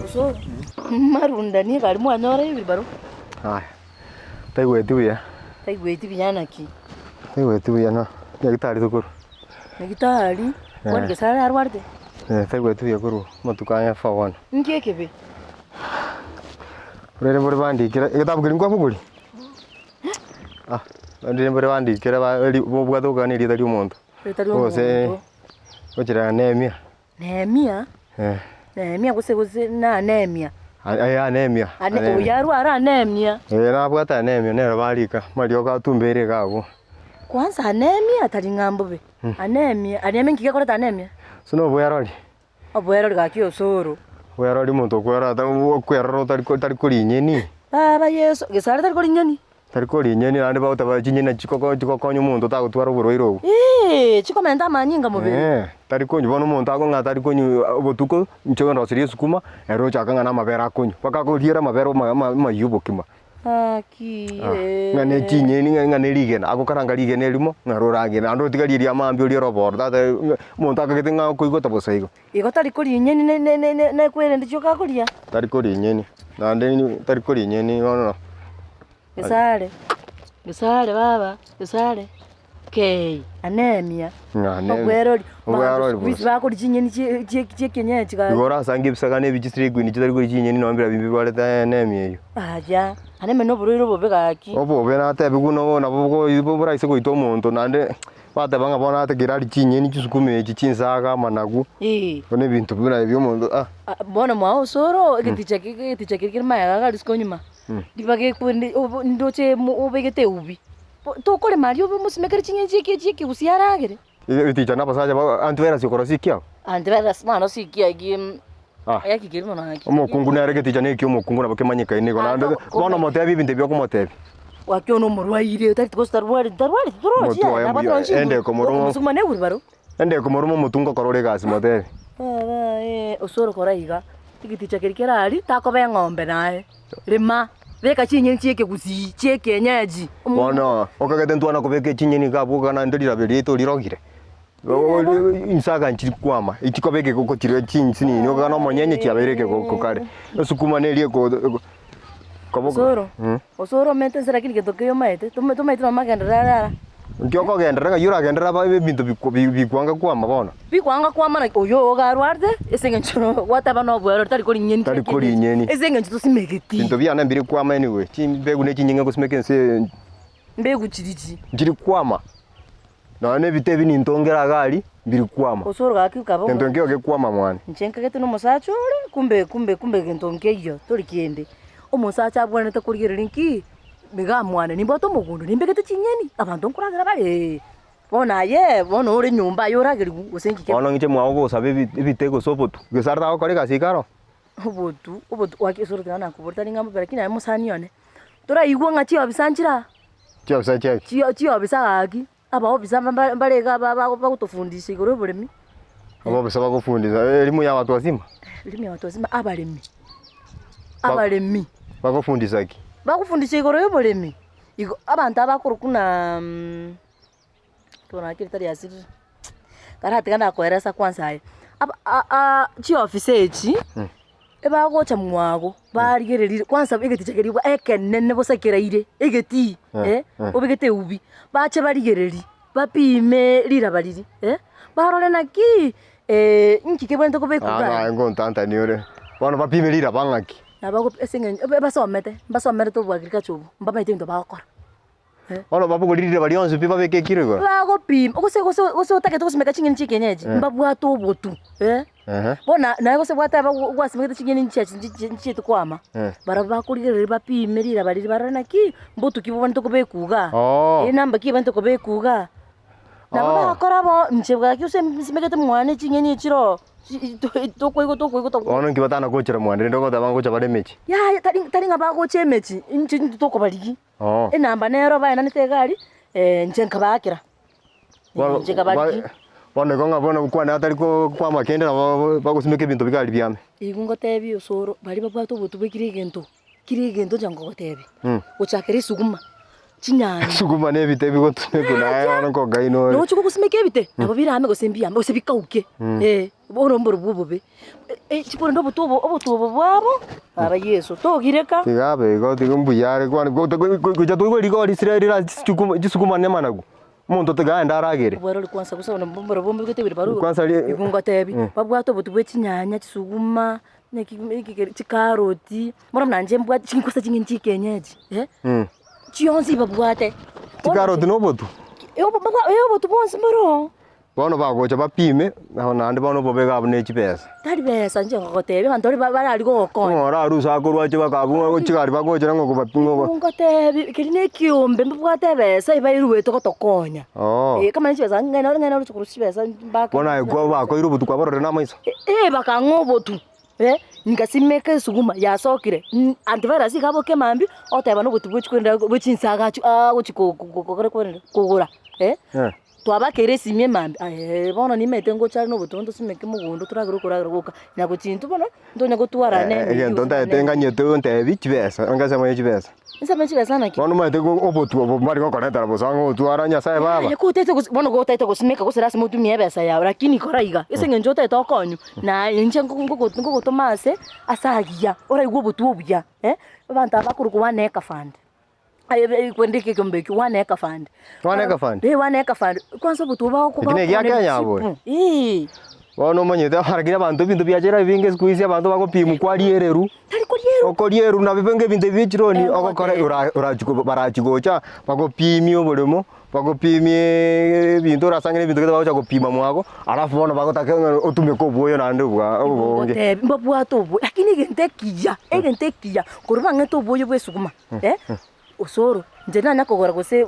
Uso. Marunda ni kali mwana ora hivi baro. Haya. Taigweti buya. Taigweti biyana ki. Taigweti buya no. Nyagitari thukuru. Nyagitari. Wani gesara arwarde. Taigweti buya kuru matukanya fa wana. Nkekebe. Rere bore bandikira igitabu kiri kwa buguri. Ndire bore bandikira ba bwathuka ni ritari umuntu. Ritari umuntu. Ose ochira anemia. Anemia? Anemia guse na anemia. Anemia. Uyaru ara anemia. Na bwata anemia nero barika mario ka tumbere gago. Kwanza anemia tari ngambobe. Anemia ngike koreta anemia. Suno bwerori. Obwerori gaki osoro. Bwerori muntu kwera ta kwera tari kuri nyeni. Baba Yesu gesara tari kuri nyeni. Tari kuri nyeni ande bauta ba chinyina chikoko muntu ta gutwara buro iro. Chikomenda manyinga mubiri. Tari konyu bono muntu agonga tari konyu botuko nchoga ndosiri sukuma ero chakanga na mabera konyu paka kuriera mabero mayubo kima. Ngane chinyeni ngane rigena agokaranga rigena limo ngaroragena ando tigariria mambi uri robor tata muntu akagetenga kuigota bosaigo. Igo tari kuri nyeni ne kwere ndicho kakuria. Tari kuri nyeni. Nande tari kuri nyeni no. Gesare baba, gesare. Okay, anemia. Obwerori. Bisi bako chinyeni che kenyechi ga. Gora sangi bisagane bijisire gwini chitari kuri chinyeni no ambira bimbi bare ta anemia iyo. Aja, aneme no buriro bobe gaki. Obo bena te biguno na bogo ibo buraise ko ito muntu nande bata banga bona ate girari chinyeni chisukume chichinsaga managu. Bone bintu bina byo muntu bona mwa osoro gitichakirikira maya ga diskonyuma. Dibage kundi ndoche obegete ubi. Tokole Mario musimekere chinyeni chiki usiaragere. Iticha na pasaje ba antwera sikoro sikia. Antwera mano sikia gi ayaki kirimo na haki. Omukungu na rege ticha nekyo omukungu na bakemanyika ine gona bona motebi binte byo kumotebi. Wakyo murwaire tari tukostarwari turoji abatonchi. Ende komurumo. Musuma ne buribaro. Ende komurumo mutungo korore gasi motebi. Osoro koraiga. Tigiticha kirikera ari takobe ngombe nae. Rima Veka chinyeni cheke gusi cheke nyaji. Bona okagete ntwana kubeke chinyeni gabuka na ndiri rabiri to lirogire. Insaga nchiri kwama itikobeke koko chire chinsini no kana monyenye chiabereke koko kare. Sukuma nelie ko kaboko. Osoro mente sera kili ketokeyo maete. Tumaite no magendera. Ndioko gendera yura gendera ba bintu bikwanga kwama bona. Bikwanga kwama na oyo garwarde esenge nchoro wataba no bwero tari kuri nyeni. Tari kuri nyeni. Esenge nchito simegeti. Bintu bya na mbiri kwama anyway. Chimbegu ne chinyenge kusimekense mbegu chirichi. Njiri kwama. Na ne bitebi ni ntongera gali mbiri kwama. Osoro gaki ukabo. Ntongeo ke kwama mwana. Nchenka gete no musacho kumbe ntongeyo tori kiende. Omusacha abone te kuri rinki. Biga mwana nimboto mugundu nimbegete chinyeni abantu nkuragira bale bona bona uri nyumba yoragiri usenkike bona ngiche mwago gosabe bitego sobotu gesarda ko kare kasikaro obotu wakisoro tana kuborta ningamo pero kina musani yone tora igwo ngachi obisanjira chi obisagaki aba obisa barega bagutufundisha igoro buremi aba obisa bagufundisha elimu ya watu wazima abalemi bagufundisha ki bakufundisha igoro y'uburemi abantu abakuru kuna tona kiritari yasiri karate kana koeresa kwanza aye chi office echi ebagocha mwago barigereri kwanza begetichagerirwa ekenene bosakereire egeti obegete ubi bache barigereri bapime lira bariri barore naki nkike bwento kobekuga ngo ntanta niore bona bapime lira bangaki Nabago esenge basomete to agriculture mbaba ite ndo bakora. Ono babu golirire bali onse pipa beke kirego. Bago pim ose otake to simeka chinyeni chikenyeji mbabu ato botu bona nayo se bwata gwasimeka chinyeni chitu kwama bara bakulire bapimerira bali barana ki mbutu kibo bantu ko bekuga namba ki bantu ko bekuga nabo bakora bo nchebwa ki use simeka mwane chinyeni chiro to ono ngibatana gochera mwane ndoko tabango cha bare mechi ya tari ngaba goche mechi inchi to baligi enamba nero bana nitegari nchenka bakira nchenka baligi bona konga bona kwana atari ko kwa makende na bagusimeke bintu bikali byame igungo tebi osoro bali babwato botu bekire gento jango gotebi uchakere suguma chinyanya suguma ne bitebi go tune kuna ono ko gaino no chuko kusimeke bite nabo birame go sembia mo sebikauke Bono mburu bububi. Chiporo ndo obutubo bwabo. Aba Yesu togireka. Tigabe go tigumbuya kwani kuja tuwe liko lisirira gisukuma ne managu. Muntu tiganda aragere. Bwero likwansa kusabona mburu bombi gutebira baru. Kwansa ikunga tebi. Babwato butubwe chinyanya chisuguma. Chikaroti. Mora mnanje mbwa chinkosa chinginchi kenyeji. Chionzi babwate. Chikaroti no botu. Yo botu bonse mboro. Bono bagocha bapime naho nande bono bobega bune chipesa. Tari besa nje ngotebe bantu bari gokon. Ora rusa korwa chiba kabu chikari bagocha ngo bapingo. Ngotebi kirine kiombe mbwate besa ibairuwe tokotokonya. Kama nchibesa ngena ruchukurushi besa mbaka. Bona ko ba ko irubutu kwa borore na maiso. Bakangobotu. Nikasimeke suguma yasokire. Antivirus ikabo kemambi oteba no butu bwikwenda bwichinsaga guchikokore kugura. Twabakere simye mambi bono nimete ngo chari no butondo simeke mugundo turagurukura guka nyago chintu bono ndonya gutwarane ndo ndatenga nyeto ntebi chibesa angasa mwe chibesa nsame chibesa naki bono mate go obotu obo mari go koreta bosango twara sae baba yakutete bono go tete gusimeka gusira simutumie besa yawe lakini koraiga isenge njote tokonyu na nje ngo tomase asagia ora igwo butu obuya abantu abakuru waneka fund kwendeke kombeki waneka fund. Waneka fund. Waneka fund. Kwanza butuba ko. Ikine ya Kenya abo. Wono manyete haragira bantu bintu byagera binge squeeze abantu bako pimu kwa liereru. Tari ko lieru. Ko lieru na bibenge bintu bichironi okokora urachiko barachigocha bako pimio bolemo bako pimie bintu rasangire bintu kete bacha kopima mwako alafu bono bako take otume ko boyo nande bwa obonge. Mbabwa tobo lakini gentekia kuruba ngeto boyo bwesuguma. Osoro njena nakogora gose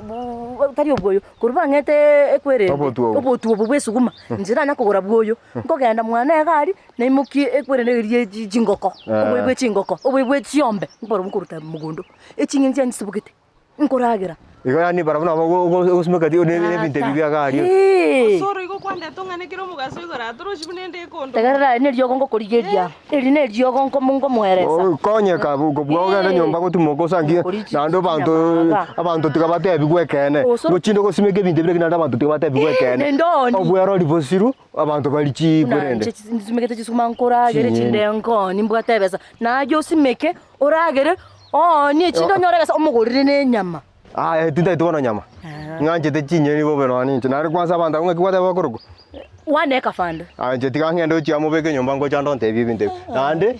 tari obwoyo kuruba ngete ekwerende obotu obwesuguma njena nakogora bwoyo nkogenda mwana egari na imuki ekwerende rie jingoko obwe chingoko obwe chiombe mboro mukuruta mugundo echingenje nisibugete nkoragera igani barabona usmeka dio ne binte bibya gari Osoro igo kwande tongane kiro mugaso igora turushi bunende kondo tagara ne ryo gongo korigeria eri ne ryo gongo mungo mweresa konye ka bugo bwoga na nyomba gutumoko sangie nando abantu tikabate bigwekene gochindo gosimeke binte bire kinanda abantu tikabate bigwekene obwero libosiru abantu balichi gwerende simeke chisuma nkora gere chindengo nimbwate besa najo simeke oragere ni chindo nyorega omugurire ne nyama tinda itubona nyama nganje te chinyeni bobe no ani nari kwanza banda unge kwate bakurugo waneka fund nje tikangendo chia mubeke nyomba ngo chando ntebi binte nande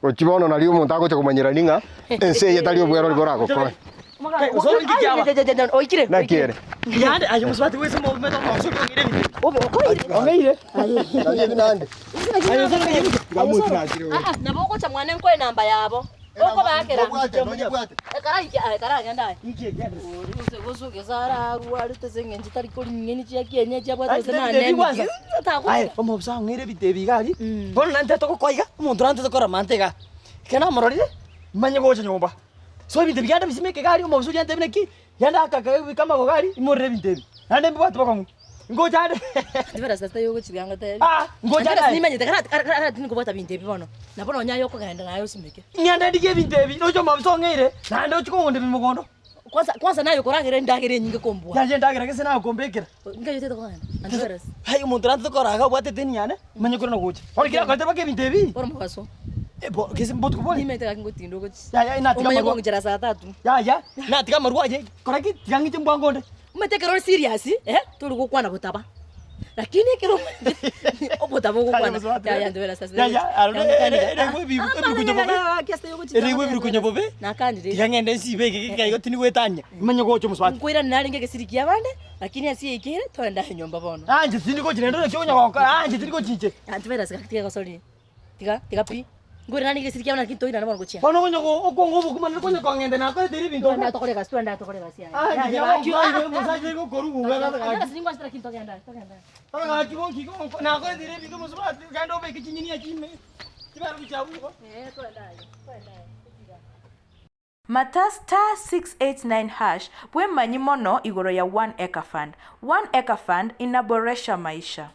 ochibono nali umuntu agocha kumanyira ninga ense yetali obwero liborako ko Osoro ngikyaba oikire nakire yande ayo muswati wese mo meto mo so ngire bite obe okoire ongeire nali binande ayo so ngire gamu tinakire naboko cha mwana nkoe namba yabo oko bakera ekara ngenda ngiye gende uze zara ruari tezenge njitari kuri ngeni chia kienye chia bwa tse na nemi ayo omo busa ngire bite bigari bono nante to koiga umuntu nante to kora mantega kena mororire manye gocha nyomba so bite biganda bisimeke gari omo busa yante bineki yanda kama go gari imorire bite nande mbatu bakongu ngojade ndivera sasa yogo chiganga tayi ngojade nimenye takara tini kubata binte bibono nabono nyayo ko ganda nayo simeke nyanda dige binte bi ojo mabso ngire nande ochikonde bimugondo kwanza nayo koragire ndagire nyinge kombwa yaje ndagire kese nayo kombekera ngayo teto kwana ndivera hayo umuntu nante koraga bwate teni yana manye korona gocha orikira kote bake binte bi bora mukaso bo kese mbotu kuboni nimete kakingotindo gochi ya inatika maruwa ngo njara saa 3 ya natika maruwa je koraki tigangi mbwangonde umetekero serious tuli kukwana butaba lakini kero obutaba kukwana ya ndivera sasa erewe biru kunyo bobe nakandire tigangende sibeke kayo tini wetanya manye gocho muswati nkwira nalinge kesiriki abande lakini asiyekire toenda nyomba bono anje tini gochi nendo kyonya wako anje tini gochiche ndivera saka tiga kosori tiga pi ngwira nalinge kesiriki abande lakini toina bono gochia bono gonyo okongo bukumana gonyo kangende nako tiri binto nda tokorega sia ya musaje go koru ngala nda siningwa stra kinto ganda anga kiko nako tiri binto muswati gando be kichinyini ya chime kibaru chabu toenda Mata *689# bwe manyi mono igoro ya 1 Acre Fund. 1 Acre Fund inaboresha maisha.